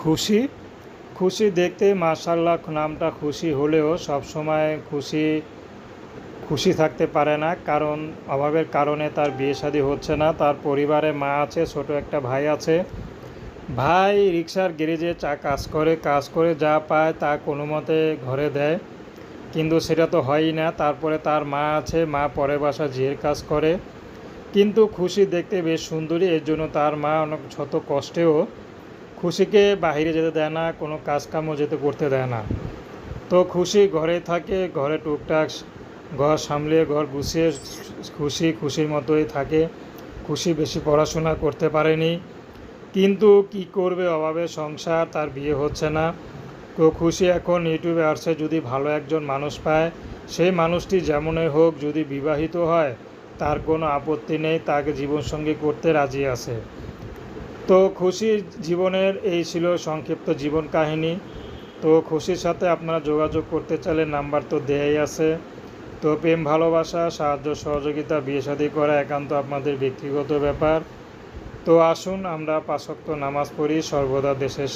খুশি খুশি দেখতে মাশাআল্লাহ নামটা খুশি হলেও সবসময় খুশি খুশি থাকতে পারে না, কারণ অভাবের কারণে তার বিয়ে শাদী হচ্ছে না। তার পরিবারে মা আছে, ছোট একটা ভাই আছে। ভাই রিক্সার গ্যারেজে কাজ করে যা পায় তা কোনো মতে ঘরে দেয়, কিন্তু সেটা তো হয়ই না। তারপরে তার মা আছে, মা পরের বাসা ঝিয়ের কাজ করে। কিন্তু খুশি দেখতে বেশ সুন্দরী, এর জন্য তার মা অনেক শত কষ্টেও খুশিকে বাইরে যেতে দেয় না, কোনো কাজকামও করতে দেয় না। তো খুশি ঘরে থাকে, ঘরে টুকটাক ঘর সামলিয়ে ঘর গুছিয়ে খুশির মতোই থাকে। খুশি বেশি পড়াশোনা করতে পারেনি, কিন্তু কি করবে, অভাবে সংসার, তার বিয়ে হচ্ছে না। তো খুশি এখন ইউটিউবে আসছে, যদি ভালো একজন মানুষ পায়, সেই মানুষটি যেমনই হোক, যদি বিবাহিত হয় তার কোনো আপত্তি নেই, তাকে জীবনসঙ্গী করতে রাজি আছে। তো খুশির জীবনের এই ছিল সংক্ষিপ্ত জীবন কাহিনী। তো খুশির সাথে আপনারা যোগাযোগ করতে চাইলে নাম্বার তো দেয়াই আছে। তো প্রেম ভালোবাসা, সাহায্য সহযোগিতা, বিয়ে শাদী করা একান্ত আপনাদের ব্যক্তিগত ব্যাপার। তো আসুন আমরা ৫ ওয়াক্ত নামাজ পড়ি, সর্বদা দেশের